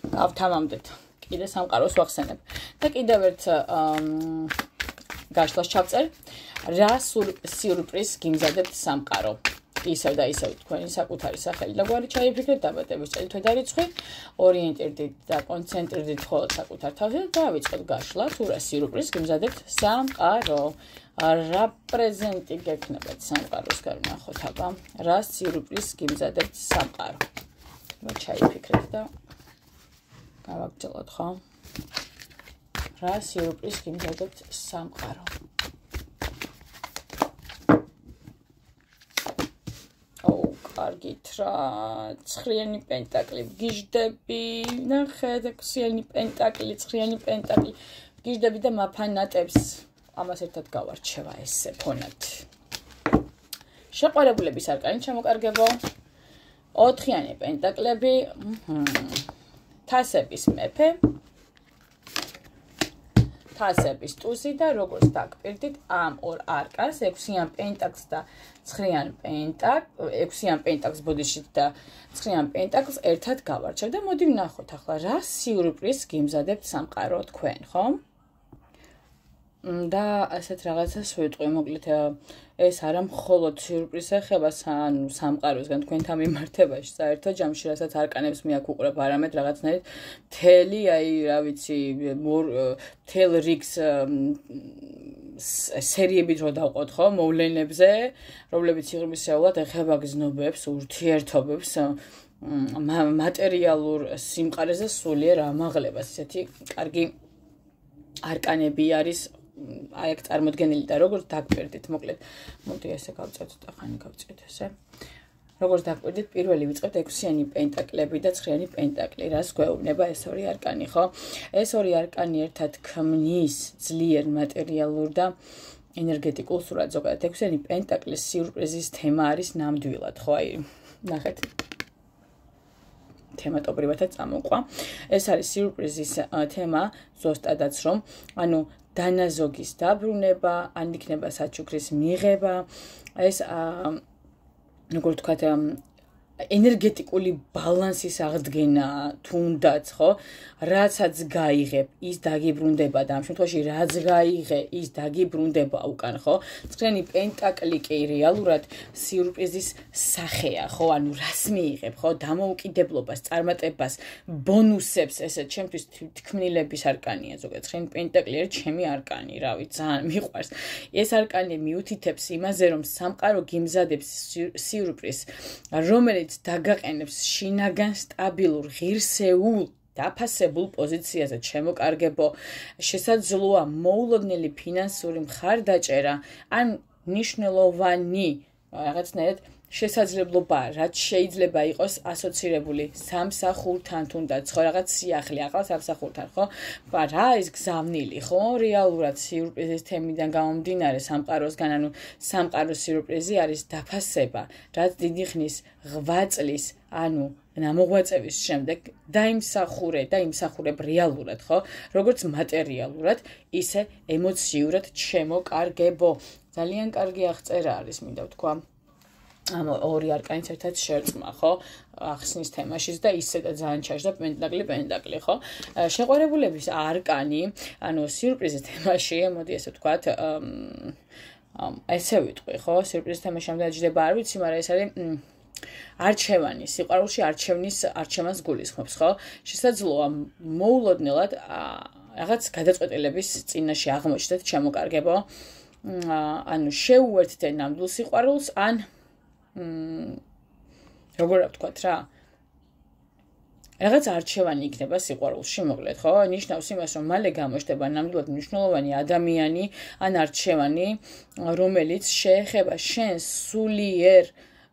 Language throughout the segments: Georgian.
გავთამამდეთ. კიდე სამყაროს ვახსენებ. და კიდევ ერთ გაშლას ჩავწერ. რა სიურპრიზს გიმზადებთ სამყარო? ისევ და ისევ თქვენი საკუთარი სახელი და გვარი ჩაიფიქრეთ, დაბადების წელი, თვე და რიცხვი, ორიენტირდით და კონცენტრირდით მხოლოდ საკუთარ თავზე და დავიწყოთ გაშლა, თუ რა სიურპრიზს გიმზადებთ სამყარო. რა პრეზენტი გექნებათ სამყაროსგან ნახოთ აბა. რა სიურპრიზს გიმზადებთ სამყარო? ჩაიფიქრეთ და გავაგრძელოთ, ხო? რა სიურპრიზს გიმზადებთ სამყარო? კარგით რა, ცხრიანი პენტაკლი, გიჟდები, ნახეთ, ექვსიანი პენტაკლი, ცხრიანი პენტაკლი, გიჟდები და მაფანატებს. ამას ერთად გავარჩევა ესე ფონად. შეყვარებულების არკანი ჩამოკარგებო. 4-იანი პენტაკლები, თასების მეფე, თასების ტუზი და როგორც დაგპირდით ამ ორ არკანს 6-იან პენტაკლს და 9-იან პენტაკლს ბოდიშით და 9-იან პენტაკლს ერთად გავარჩევ და მოდი ვნახოთ ახლა რა სიურპრიზს გიმზადებთ სამყარო თქვენ, ხო? და ასეთ რაღაცას ვიტყვი, მოკლედ ეს არა მხოლოდ სიურპრიზს ეხება სამყაროსგან თქვენთან მიმართებაში, საერთოდ ჯამში რასაც არკანებს მე აქ უყურებ, არამედ რაღაცნაირად მთელი, რა ვიცი, მთელ რიგს სერიებით რო დავყოთ, ხო, მოვლენებზე, რომლებიც იღრმისეულად ეხება გზნობებს, ურთიერთობებს, მატერიალურ სიმყარეზე სულიერ ამაღლებას, ესეთი კარგი არკანები არის აი აქ წარმოდგენილი და როგორც დაგპირდით, მოკლედ, მოდი ესე გავწევთ და ხანი გავწევთ ესე. როგორც დაგპირდით, პირველი ვიწყებთ 6-იანი პენტაკლები და 9-იანი პენტაკლი. რას გვეუბნება ეს ორი არკანი, ხო? ეს ორი არკანი ერთად ქმნის ძლიერ მატერიალურ და ენერგეტიკულ სურათს. ზოგადად 6-იანი პენტაკლის სიურპრიზის თემა არის ნამდვილად, ხო? აი, ნახეთ. თემატობრივადაც წამოყვა. ეს არის სიურპრიზის თემა, ზუსტადაც რომ, ანუ დანაზოგის დაბრუნება, ან იქნება საჩუქრის მიღება, ეს როგორ ვთქვათ, ენერგეტიკული ბალანსის აღდგენა თუნდაც, ხო? რაცაც გაიღებ, ის დაგიბრუნდება და ამ შემთხვევაში რაც გაიღე, ის დაგიბრუნდება უკან, ხო? 9-იანი პენტაკლი კი რეალურად სიურპრიზის სახეა, ხო? ანუ რას მიიღებ, ხო? დამოუკიდებლობას, წარმატებას, ბონუსებს, ესე ჩემთვის თქმნილების არკანია, ზოგადად 9-იანი პენტაკლი არის ჩემი არკანი, რავი, ძალიან მიყვარს. ეს არკანი მიუთითებს იმაზე, რომ სამყარო გიმზადებს სიურპრიზს, რომელიც დაგაყენებს შინაგან სტაბილურ, ღირსეულ, დაფასებულ პოზიციაზე ჩემოკარგებო, შესაძლოა მოულოდნელი ფინანსური მხარდაჭერა, ან მნიშვნელოვანი რაღაცნაირად შესაძლებლობა, რაც შეიძლება იყოს ასოცირებული სამსახურთან თუნდაც, ხო, რაღაც სიახლე, ახლა სამსახურთან, ხო? რა ის გზავნილი, ხო? რეალურად სიურპრიზის თემიდან გამომდინარე სამყაროსგან, ანუ სამყაროს სიურპრიზი არის დაფასება, რაც დიდი ხნის ღვაწლის, ანუ ნამოღვაწევის შემდეგ დაიმსახურებ რეალურად, ხო? როგორც მატერიალურად, ისე ემოციურად ჩემოკარგებო. ძალიან კარგი აღწერა არის, მინდა ვთქვა. ამ ორი არკანიც ერთად შერწყმა, ხო? ახსნის თემაშიც და ისედაც ძალიან ჩაჟდა პენტაკლი, ხო? შეყვარებულების არკანი, ანუ სიურპრიზის თემაში, მოდი ესე ვთქვათ, ესე ვიტყვი, ხო? სიურპრიზის თემაში ამდენად ჯდება, არ ვიცი, მაგრამ ეს არის არჩევანი, სიყვარულში არჩევანს გულისხმობს, ხო? შესაძლოა მოულოდნელად რაღაც გადაწყვეტილების წინაშე აღმოჩნდეთ ჩემოკარგებო, ანუ შეუერთდე ნამდვილ სიყვარულს, ან როგორ ვთქვათ რა, რაღაც არჩევანი იქნება სიყვარულში, მოკლედ, ხო? ნიშნავს იმას, რომ მალე გამოჩნდება ნამდვილად მნიშვნელოვანი ადამიანი, ან არჩევანი, რომელიც შეეხება შენს სულიერ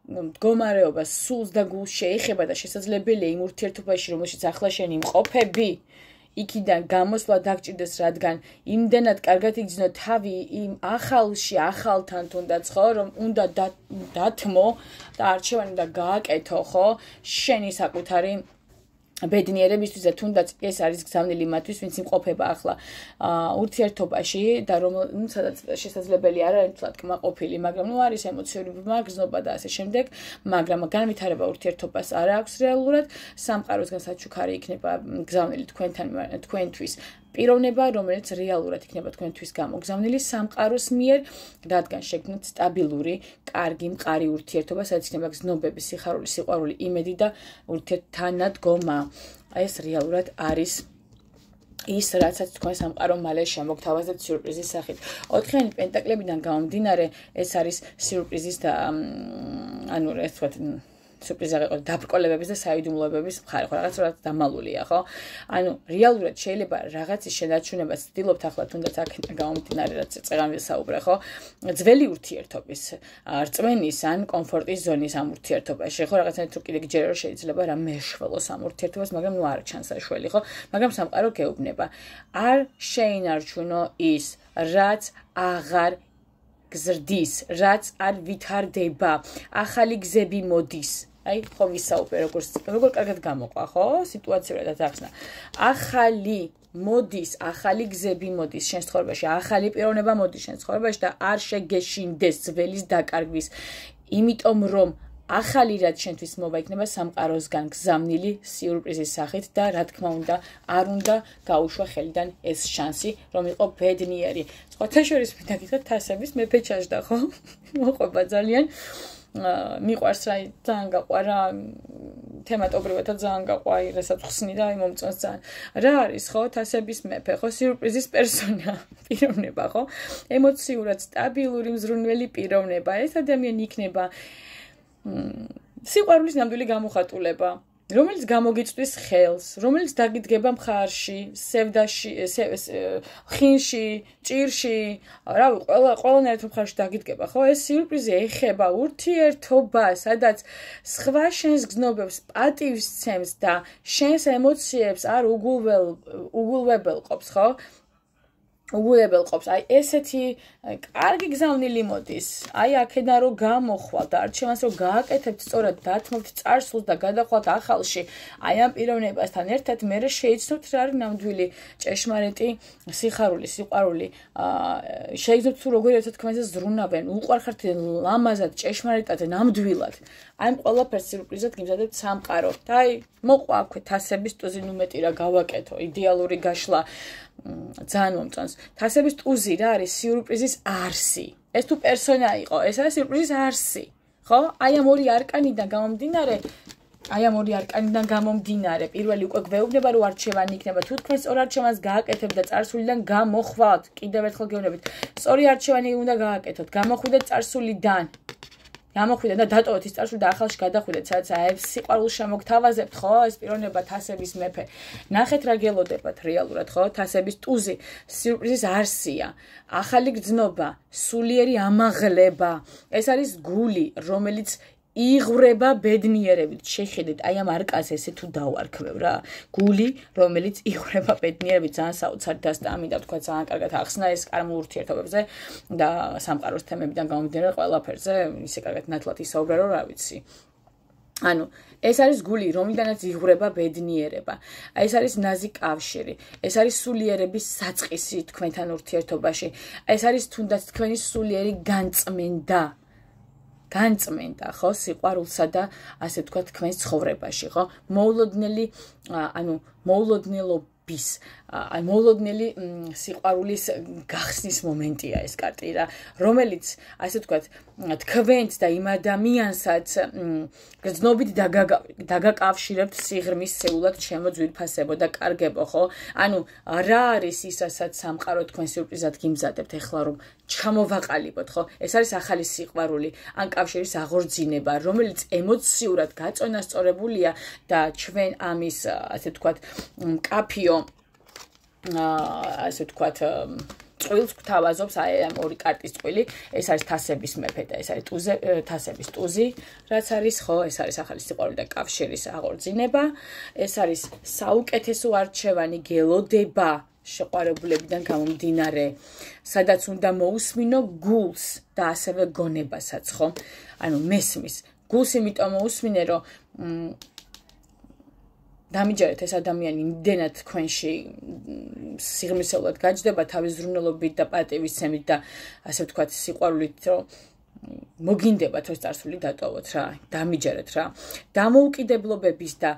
მდგომარეობას, სულს და გულს შეეხება და შესაძლებელია იმ ურთიერთობაში, რომელშიც ახლა შენ იმყოფები, იქიდან გამოსვლა დაგჭირდეს, რადგან იმდენად კარგად იგრძნო თავი იმ ახალთან თუნდაც, ხო, რომ უნდა დათმო და არჩევანი და გააკეთო, ხო, შენი საკუთარი ბედნიერებისთვის და თუნდაც ეს არის გზავნილი მათთვის, ვინც იმყოფება ახლა ურთიერთობაში და სადაც შესაძლებელი არ არის თულად კმაყოფილი, მაგრამ არის ემოციური გზნობა და ასე შემდეგ, მაგრამ განვითარება ურთიერთობას არ აქვს რეალურად, სამყაროსგან საჩუქარი იქნება გზავნილი თქვენთვის პიროვნება, რომელიც რეალურად იქნება თქვენთვის გამოგზავნილი სამყაროს მიერ, რადგან შექმნით სტაბილური, კარგი, მყარი ურთიერთობა, სადაც იქნება გზნობები, სიხარული, სიყვარული, იმედი და ურთიერთთანადგომა. ეს რეალურად არის ის, რაცაც თქვენ სამყარო მალე შემოგთავაზებთ სიურპრიზის სახით. 4-იანი პენტაკლებიდან გამომდინარე, ეს არის სიურპრიზის და ანუ ეს ვთქვათ სიურპრიზი აღიყო დაბრკოლებების და საიდუმლოებების მხარე, ხო რაღაც რაღაც დამალულია, ხო? ანუ რეალურად შეიძლება რაღაცის შენარჩუნებას ვცდილობთ ახლა თუნდაც აქ გამომდინარე, რაც წეგან ვისაუბრე, ხო? ძველი ურთიერთობის რწმენის ან კომფორტის ზონის ამ ურთიერთობაში, ხო? რაღაცნაირად თუ კიდე გჯერა რომ შეიძლება რა მეშველოს ამ ურთიერთობას, მაგრამ ნუ არ ჩანს საშველი, ხო? მაგრამ სამყარო გეუბნება. არ შეინარჩუნო ის, რაც აღარ გზრდის, რაც არ ვითარდება, ახალი გზები მოდის. აი, ხო ვისაუბრე, როგორ კარგად გამოყვა, ხო? სიტუაციურად ახსნა. ახალი მოდის, ახალი გზები მოდის შენ ცხოვრებაში, ახალი პიროვნება მოდის შენ ცხოვრებაში და არ შეგეშინდეს ძველის დაკარგვის. იმიტომ რომ ახალი რაც შენთვის მოვა იქნება სამყაროსგან გზავნილი სიურპრიზის სახით და რა თქმა უნდა, არ უნდა გაუშვა ხელიდან ეს შანსი, რომ იყო ბედნიერი. სხვათა შორის მინდა გითხრათ, თასების მეფე ჩაждდა, ხო? მოყვება ძალიან. მიყვარს რა ძალიან გაყვარა თემატობრივად ძალიან გაყვა რასაც ხსნი და აი მომწონს ძალიან. რა არის ხო თასების მეფე, ხო სიურპრიზის პერსონა, პიროვნება, ხო? ემოციურად სტაბილური მზრუნველი პიროვნება. ეს ადამიანი იქნება სიყვარულის ნამდვილი გამოხატულება, რომელიც გამოგიწვდის ხელს, რომელიც დაგიდგება მხარში, სევდაში, ხინში, ჭირში, რავი, ყველანაირად მხარში დაგიდგება, ხო? ეს სიურპრიზი ეხება ურთიერთობას, სადაც სხვა შენს გზნობებს პატივს ცემს და შენს ემოციებს არ უგულვებელყოფს, ხო? უგულებელყოფს. აი ესეთი კარგი გზავნილი მოდის. აი აქედან რომ გამოხვალ და არჩევანს რომ გააკეთებთ სწორად დათმობთ წარსულს და გადახვალთ ახალში. აი ამ პიროვნებასთან ერთად მე შეიცნობთ რა არის ნამდვილი ჭეშმარიტი სიხარული, სიყვარული. შეიცნობთ თუ როგორ ერთად თქვენზე ზრუნავენ, უყვარხართ ლამაზად, ჭეშმარიტად, ნამდვილად. აი ამ ყველაფერს სიურპრიზად გიმზადებთ სამყარო. და აი მოყვა აქვე თასების ტუზი ნუ მეტი რა გავაკეთო, იდეალური გაშლა. ძალიან მომწონს. თასების ტუზი რა არის სიურპრიზის არსი. ეს თუ პერსონა იყო, ეს არის სიურპრიზის არსი. ხო? აი ამ ორი არკანიდან გამომდინარე, პირველი უკვე გვეუბნება რომ არჩევანი იქნება. თუ თქვენ სწორ არჩევანს გააკეთებთ და წარსულიდან გამოხვალთ, კიდევ ერთხელ გეუბნებით, სწორი არჩევანი უნდა გააკეთოთ, გამოხვიდეთ წარსულიდან. გამოხვიდეთ და დატოვოთ ის წარსული და ახალში გადახვიდეთ, სადაც აი სიყვარულს შემოგთავაზებთ, ხო? ეს პიროვნება თასების მეფე. ნახეთ რა გელოდებათ რეალურად, ხო? თასების ტუზი, სიურპრიზის არსია, ახალი გრძნობა, სულიერი ამაღლება. ეს არის გული, რომელიც იღვრება ბედნიერებით. შეხედეთ, აი ამ არკას ესე თუ დავარქვევ რა. გული, რომელიც იღვრება ბედნიერებით, ძალიან საოცარი დასტამინდა, თქვა ძალიან კარგად ახსნა ეს კარმულ ურთიერთობებზე და სამყაროს თემებიდან გამომდინარე ყველაფერზე, ისე კარგად ნათლად ისაუბრა, რომ რა ვიცი. ანუ ეს არის გული, რომლიდანაც იღვრება ბედნიერება. ეს არის ნაზი კავშირი, ეს არის სულიერების საწყისი თქვენთან ურთიერთობაში. ეს არის თუნდაც თქვენი სულიერი განწმენდა, ხო, სიყვარულსა და ასე თქვა თქვენს ცხოვრებაში, ხო? მოულოდნელი, ანუ მოულოდნელობის, მოულოდნელი სიყვარულის გახსნის მომენტია ეს კარტი რა, რომელიც ასე თქვა თქვენთ და იმ ადამიანსაც გრძნობით დაგაკავშირებთ სიღრმის სეულად ჩემო ძვირფასებო და კარგებო, ხო? ანუ რა არის ის, რასაც სამყარო თქვენ სიურპრიზად გიმზადებთ ეხლა რომ ჩამოვაყალიბოთ, ხო? ეს არის ახალი სიყვარული, ან კავშირის აღორძინება, რომელიც ემოციურად გაწონასწორებულია და ჩვენ ამის ასე თქვა მკაფიო ასე ვთქვათ, წყვილს გვთავაზობს აი ამ ორი კარტის წყვილი, ეს არის თასების მეფე და ეს არის თასების ტუზი, რაც არის, ხო, ეს არის ახალი სიყვარული და კავშირის აღორძინება, ეს არის საუკეთესო არჩევანი, გელოდება შეყვარებულებიდან გამომდინარე, სადაც უნდა მოусმინო გულს და ასევე გონებასაც, ხო? ანუ მესმის. გულს იმიტომ მოусმინე, რომ დამიჯერეთ ეს ადამიანი იმდენად თქვენში სიღრმისეულად გაჯდება თავის ზრუნველობით და პატივისცემით და ასე ვთქვათ სიყვარულით, რომ მოგინდებათ რომ წარსული დატოვოთ რა, დამიჯერეთ რა. დამოუკიდებლობების და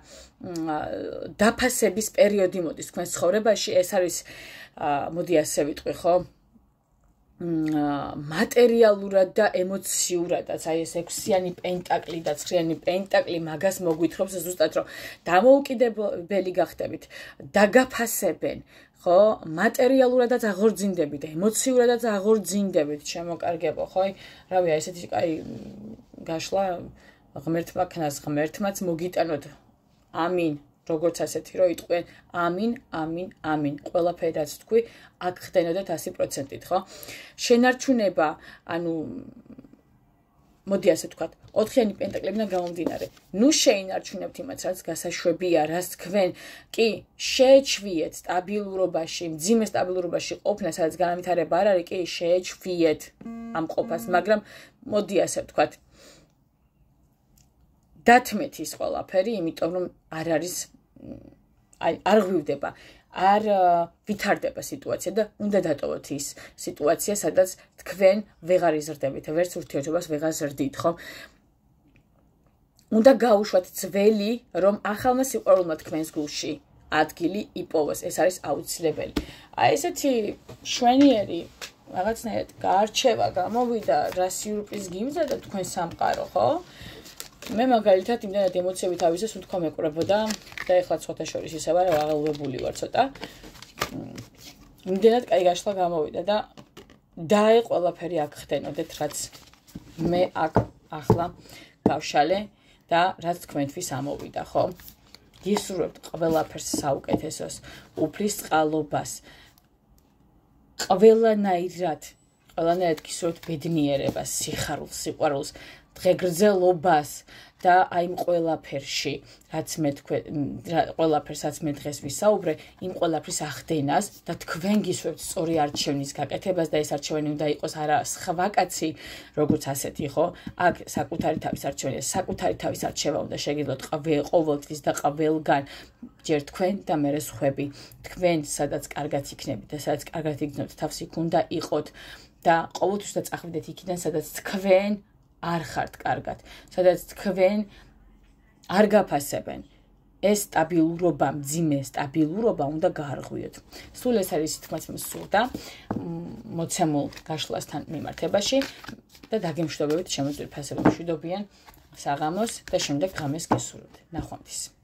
დაფასების პერიოდი მოდის თქვენს ცხოვრებაში, ეს არის მოდი ასე ვიტყვი, ხო? მატერიალურად და ემოციურადაც, აი ეს 6-იანი პენტაკლი და 9-იანი პენტაკლი მაგას მოგვითხრობს ზუსტად რომ დამოუკიდებელი გახდებით, დაგაფასებენ, ხო, მატერიალურადაც აღორძინდებით, ემოციურადაც აღორძინდებით, შემოკარგებო, ხო? რავი, აი ესეთი კაი გაშლა ღმერთმა ქნას, ღმერთმაც მოგიტანოთ. ამინ. როგორც ასეთი რომ იტყვიან ამინ, ამინ, ამინ. ყველაფერაც თქვი, აქ ხდენოდეთ 100%-ით, ხო? შენარჩუნება, ანუ მოდი ასე ვთქვათ, 4-იანი პენტაკლებიდან გამომდინარე. ნუ შეინარჩუნებთ იმას, რაც გასაშვებია, რაც თქვენ კი შეეჩვიეთ სტაბილურობაში, მძიმე სტაბილურობაში ყოფნა, სადაც განავითარება არ არის, კი შეეჩვიეთ ამ ყოფას, მაგრამ მოდი ასე ვთქვათ, დათმეთ ის ყველაფერი, იმიტომ რომ არ არის არ ღვივდება, არ ვითარდება სიტუაცია და უნდა დატოვოთ ის სიტუაცია, სადაც თქვენ ვეღარ იზრდებით, ვერც ურთიერთობას ვეღარ ზრდით, ხო? უნდა გაუშვათ ძველი, რომ ახალმა სიყვარულმა თქვენს გულში ადგილი იპოვოს, ეს არის აუცილებელი. აი ესეთი შვენიერი რაღაცნაირად გაარჩევა გამოვიდა, რა სიურპრიზი გიმზადა თქვენ სამყარო, ხო? მე მაგალითად იმდენად ემოციები თავისას უთქვა მეკვრებოდა და ეხლა ცოტა შორის ისევ არა აღელვებული ვარ ცოტა. იმდენად კაი გაშლა გამოვიდა და დაე ყველაფერი აქ ხდენოდეთ, რაც მე აქ ახლა გავშალე და რაც თქვენთვის ამოვიდა, ხო? გისურვებთ ყველაფერს საუკეთესოს, უფლისწყალობას, ყველანაირად გისურვებთ ბედნიერებას, სიხარულს, სიყვარულს, დღეგრძელობას და აი იმ ყველაფერში, რაც მე ყველაფერს, რაც მე დღეს ვისაუბრე, იმ ყველაფრის ახდენას და თქვენ გისურვებთ სწორი არჩევნის გაკეთებას და ეს არჩევანი უნდა იყოს არა სხვა კაცი, როგორც ასეთი, ხო? აქ საკუთარი თავის არჩევანია, საკუთარი თავის არჩევა უნდა შეგიძლიათ ყოველთვის და ყველგან, ჯერ თქვენ და მერე სხვები. თქვენ სადაც კარგად იქნებით და სადაც კარგად იგრძნობთ თავს, იქ უნდა იყოთ და ყოველთვის უნდა წახვიდეთ იქიდან, სადაც თქვენ არ ხართ კარგად, სადაც თქვენ არ გაფასებენ. ეს სტაბილურობა, მძიმე სტაბილურობა უნდა გაარღვიოთ. სულ ეს არის თქმაც მსურდა მოცემულ გაშლასთან მიმართებაში და დაგემშვიდობებით შემოწირი ფასები მშვიდობიან საღამოს და შემდეგ ღამეს გესურვებთ. ნახვამდის.